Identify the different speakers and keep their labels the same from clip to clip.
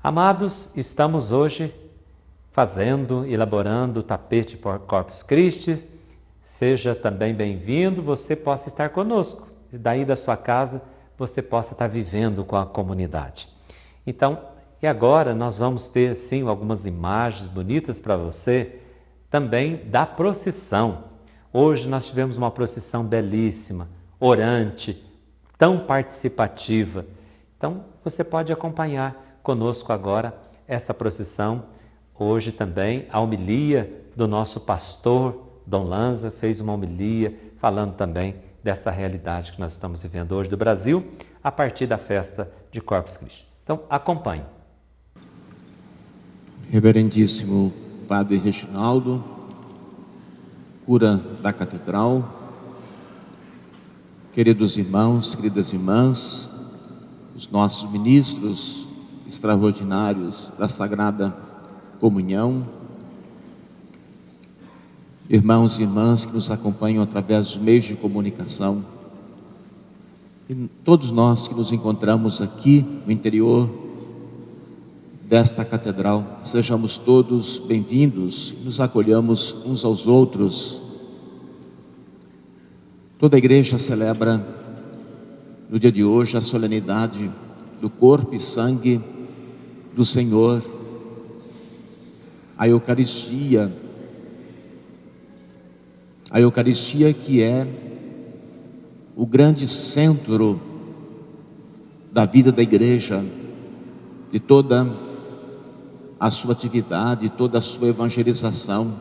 Speaker 1: Amados, estamos hoje elaborando o tapete por Corpus Christi. Seja também bem-vindo, você possa estar conosco. E daí da sua casa, você possa estar vivendo com a comunidade. Então, e agora nós vamos ter, sim, algumas imagens bonitas para você, também da procissão. Hoje nós tivemos uma procissão belíssima, orante, tão participativa. Então, você pode acompanhar conosco agora essa procissão. Hoje também a homilia do nosso pastor, Dom Lanza, fez uma homilia falando também dessa realidade que nós estamos vivendo hoje do Brasil, a partir da festa de Corpus Christi. Então, acompanhe.
Speaker 2: Reverendíssimo Padre Reginaldo, cura da Catedral, queridos irmãos, queridas irmãs, os nossos ministros extraordinários da Sagrada Comunhão, irmãos e irmãs que nos acompanham através dos meios de comunicação, e todos nós que nos encontramos aqui no interior desta catedral, sejamos todos bem-vindos e nos acolhamos uns aos outros. Toda a igreja celebra no dia de hoje a solenidade do corpo e sangue do Senhor, a Eucaristia que é o grande centro da vida da igreja, de toda a sua atividade, toda a sua evangelização.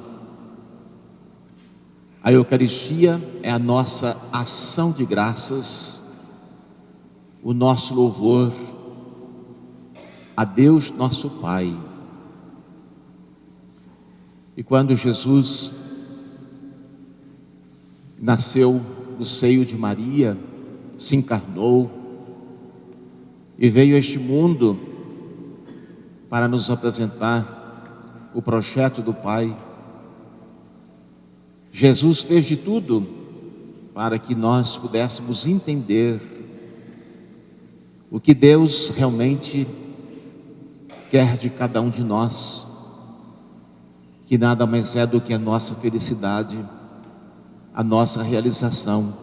Speaker 2: A Eucaristia é a nossa ação de graças, o nosso louvor a Deus nosso Pai. E quando Jesus nasceu no seio de Maria, se encarnou e veio a este mundo para nos apresentar o projeto do Pai, Jesus fez de tudo para que nós pudéssemos entender o que Deus realmente quer de cada um de nós, que nada mais é do que a nossa felicidade, a nossa realização.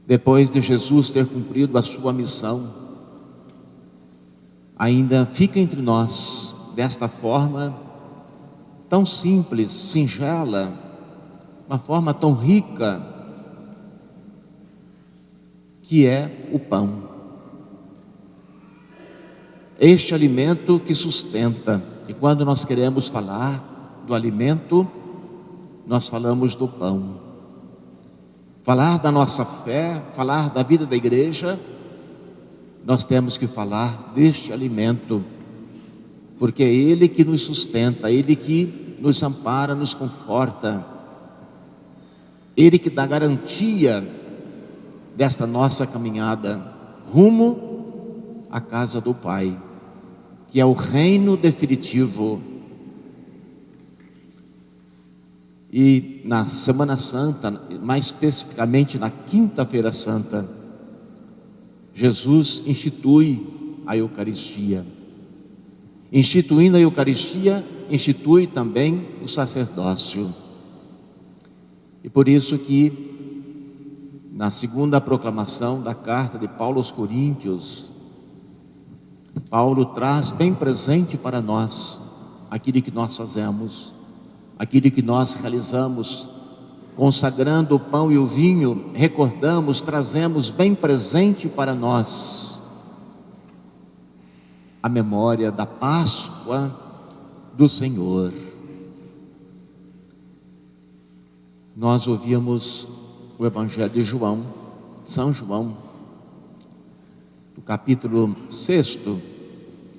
Speaker 2: Depois de Jesus ter cumprido a sua missão, ainda fica entre nós, desta forma tão simples, singela, uma forma tão rica, que é o pão. Este alimento que sustenta. E quando nós queremos falar do alimento, nós falamos do pão. Falar da nossa fé, falar da vida da igreja, nós temos que falar deste alimento, porque é Ele que nos sustenta, Ele que nos ampara, nos conforta, Ele que dá garantia desta nossa caminhada rumo à casa do Pai, que é o reino definitivo. E na Semana Santa, mais especificamente na Quinta-feira Santa, Jesus institui a Eucaristia. Instituindo a Eucaristia, institui também o sacerdócio. E por isso que na segunda proclamação da carta de Paulo aos Coríntios, Paulo traz bem presente para nós aquilo que nós fazemos, aquilo que nós realizamos, consagrando o pão e o vinho, recordamos, trazemos bem presente para nós a memória da Páscoa do Senhor. Nós ouvíamos o Evangelho de João, São João, do capítulo 6,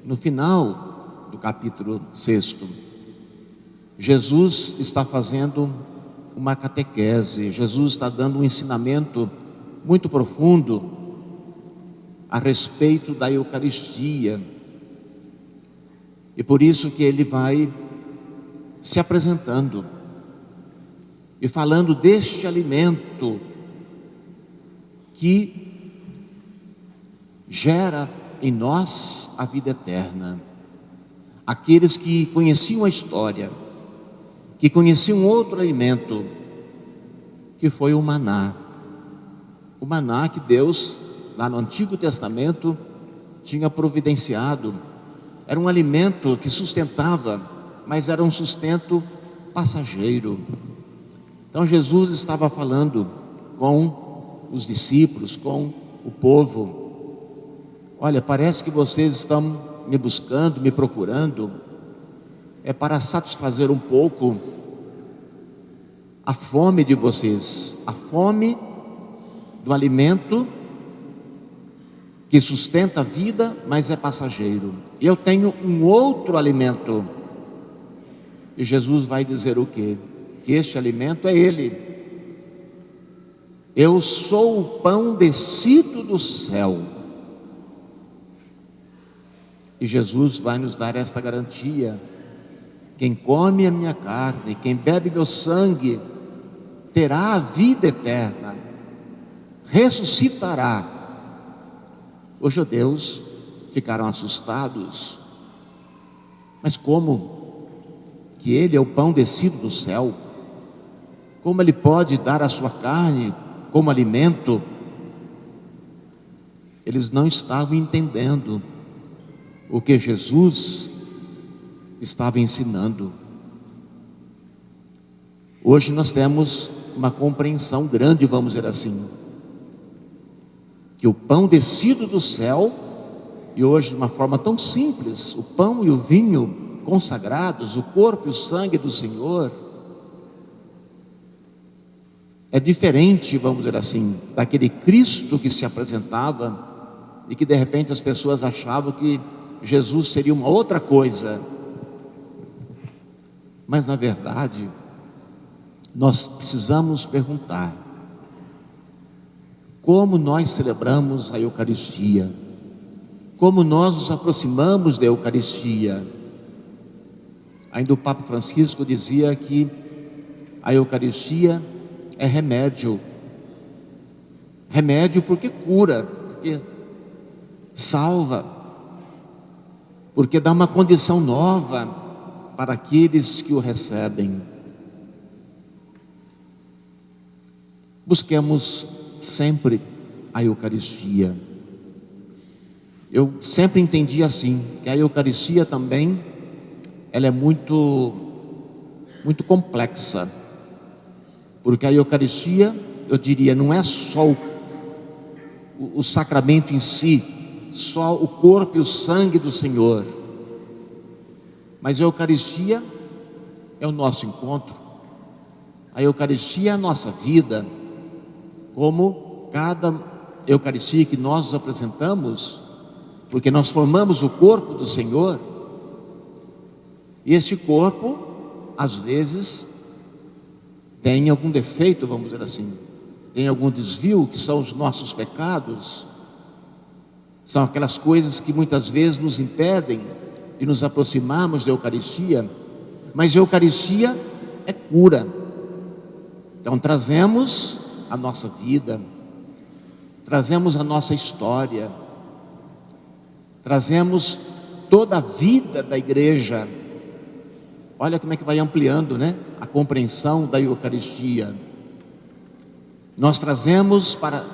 Speaker 2: no final do capítulo 6, Jesus está fazendo uma catequese, Jesus está dando um ensinamento muito profundo a respeito da Eucaristia. E por isso que ele vai se apresentando e falando deste alimento que gera em nós a vida eterna. Aqueles que conheciam a história, que conheciam outro alimento, que foi o maná. O maná que Deus, lá no Antigo Testamento, tinha providenciado. Era um alimento que sustentava, mas era um sustento passageiro. Então Jesus estava falando com os discípulos, com o povo: olha, parece que vocês estão me buscando, me procurando, é para satisfazer um pouco a fome de vocês, a fome do alimento que sustenta a vida, mas é passageiro. Eu tenho um outro alimento. E Jesus vai dizer o quê? Que este alimento é Ele. Eu sou o pão descido do céu. E Jesus vai nos dar esta garantia: quem come a minha carne, quem bebe meu sangue, terá a vida eterna, ressuscitará. Os judeus ficaram assustados. Mas como que Ele é o pão descido do céu? Como Ele pode dar a sua carne como alimento? Eles não estavam entendendo o que Jesus estava ensinando. Hoje nós temos uma compreensão grande, vamos dizer assim, que o pão descido do céu, e hoje de uma forma tão simples, o pão e o vinho consagrados, o corpo e o sangue do Senhor, é diferente, vamos dizer assim, daquele Cristo que se apresentava e que de repente as pessoas achavam que Jesus seria uma outra coisa. Mas na verdade, nós precisamos perguntar: como nós celebramos a Eucaristia? Como nós nos aproximamos da Eucaristia? Ainda o Papa Francisco dizia que a Eucaristia é remédio. Remédio porque cura, porque salva, porque dá uma condição nova para aqueles que o recebem. Busquemos sempre a Eucaristia. Eu sempre entendi assim, que a Eucaristia também, ela é muito complexa, porque a Eucaristia, eu diria, não é só o sacramento em si, só o corpo e o sangue do Senhor, mas a Eucaristia é o nosso encontro, a Eucaristia é a nossa vida. Como cada Eucaristia que nós nos apresentamos, porque nós formamos o corpo do Senhor, e este corpo, às vezes, tem algum defeito, vamos dizer assim, tem algum desvio, que são os nossos pecados, são aquelas coisas que muitas vezes nos impedem de nos aproximarmos da Eucaristia, mas a Eucaristia é cura. Então trazemos a nossa vida, trazemos a nossa história, trazemos toda a vida da igreja. Olha como é que vai ampliando, né, a compreensão da Eucaristia. Nós trazemos para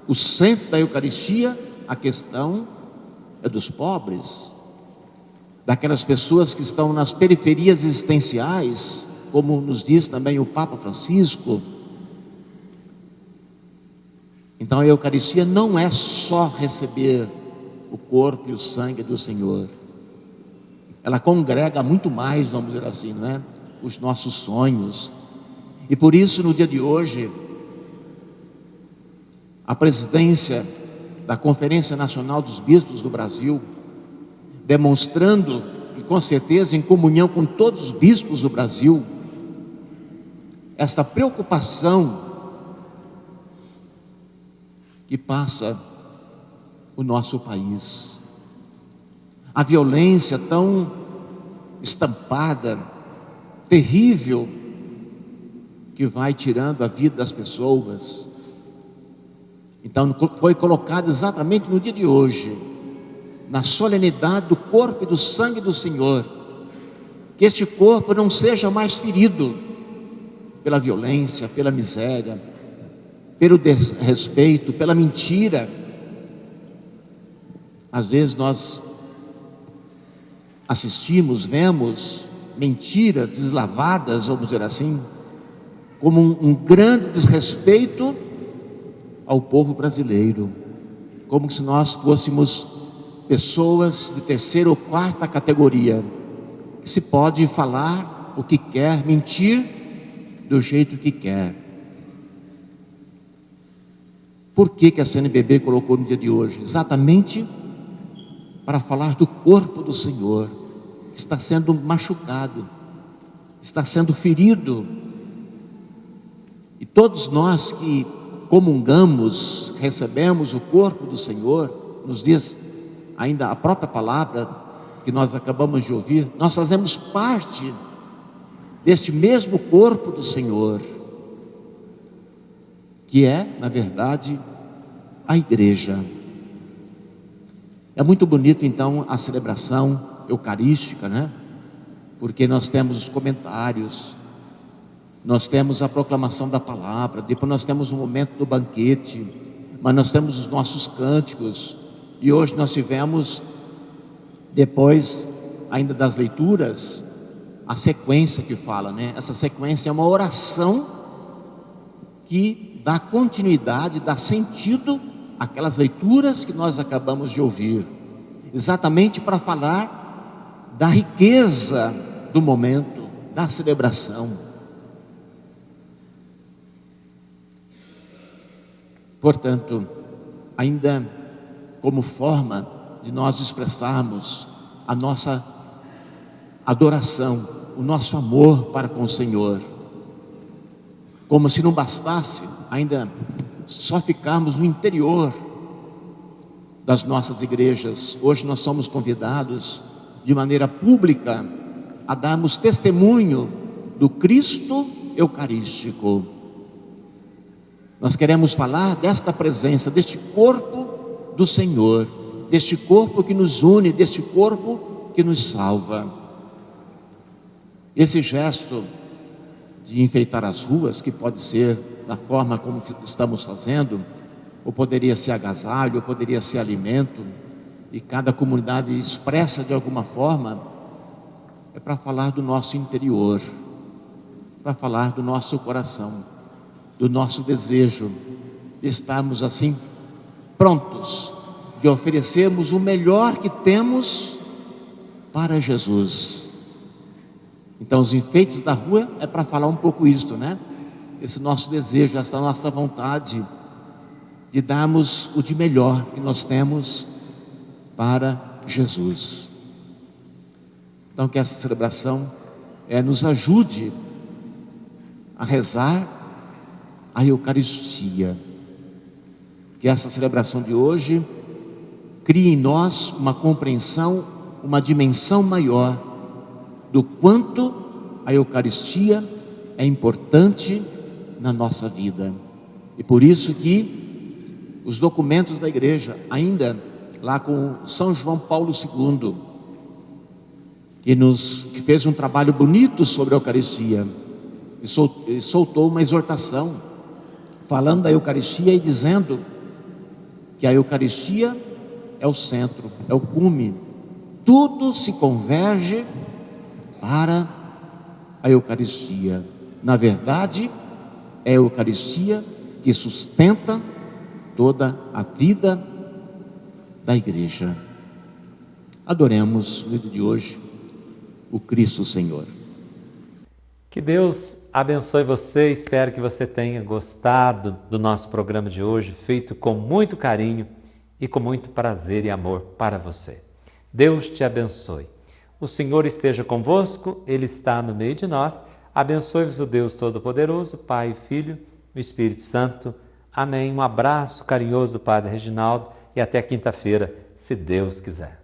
Speaker 2: o centro da Eucaristia a questão dos pobres, daquelas pessoas que estão nas periferias existenciais, como nos diz também o Papa Francisco. Então a Eucaristia não é só receber o corpo e o sangue do Senhor, ela congrega muito mais, vamos dizer assim, não é? Os nossos sonhos. E por isso, no dia de hoje, a presidência da Conferência Nacional dos Bispos do Brasil, demonstrando, e com certeza em comunhão com todos os bispos do Brasil, esta preocupação que passa o nosso país, a violência tão estampada, terrível, que vai tirando a vida das pessoas. Então foi colocado exatamente no dia de hoje na solenidade do corpo e do sangue do Senhor, que este corpo não seja mais ferido pela violência, pela miséria, pelo desrespeito, pela mentira. Às vezes nós assistimos, vemos mentiras deslavadas, vamos dizer assim, como um grande desrespeito ao povo brasileiro, como se nós fôssemos pessoas de terceira ou quarta categoria, que se pode falar o que quer, mentir do jeito que quer. Por que a CNBB colocou no dia de hoje? Exatamente para falar do corpo do Senhor, que está sendo machucado, está sendo ferido. E todos nós que comungamos, recebemos o corpo do Senhor, nos diz ainda a própria palavra que nós acabamos de ouvir, nós fazemos parte deste mesmo corpo do Senhor, que é, na verdade, a igreja. É muito bonito então a celebração eucarística, né? Porque nós temos os comentários, nós temos a proclamação da palavra, depois nós temos o momento do banquete, mas nós temos os nossos cânticos, e hoje nós tivemos, depois ainda das leituras, a sequência que fala, né? Essa sequência é uma oração que dá continuidade, dá sentido àquelas leituras que nós acabamos de ouvir, exatamente para falar da riqueza do momento, da celebração. Portanto, ainda como forma de nós expressarmos a nossa adoração, o nosso amor para com o Senhor, como se não bastasse ainda só ficarmos no interior das nossas igrejas. Hoje nós somos convidados de maneira pública a darmos testemunho do Cristo Eucarístico. Nós queremos falar desta presença, deste corpo do Senhor, deste corpo que nos une, deste corpo que nos salva. Esse gesto de enfeitar as ruas, que pode ser da forma como estamos fazendo, ou poderia ser agasalho, ou poderia ser alimento, e cada comunidade expressa de alguma forma, é para falar do nosso interior, para falar do nosso coração, do nosso desejo de estarmos assim prontos, de oferecermos o melhor que temos para Jesus. Então os enfeites da rua é para falar um pouco isso, né? Esse nosso desejo, essa nossa vontade de darmos o de melhor que nós temos para Jesus. Então que essa celebração nos ajude a rezar a Eucaristia. Que essa celebração de hoje crie em nós uma compreensão, uma dimensão maior do quanto a Eucaristia é importante na nossa vida. E por isso que os documentos da igreja, ainda lá com São João Paulo II, que fez um trabalho bonito sobre a Eucaristia, e soltou uma exortação, falando da Eucaristia e dizendo que a Eucaristia é o centro, é o cume, tudo se converge para a Eucaristia. Na verdade, é a Eucaristia que sustenta toda a vida da igreja. Adoremos no dia de hoje o Cristo Senhor.
Speaker 1: Que Deus abençoe você, espero que você tenha gostado do nosso programa de hoje, feito com muito carinho e com muito prazer e amor para você. Deus te abençoe. O Senhor esteja convosco, Ele está no meio de nós. Abençoe-vos o Deus Todo-Poderoso, Pai, Filho e Espírito Santo. Amém. Um abraço carinhoso do Padre Reginaldo e até quinta-feira, se Deus quiser.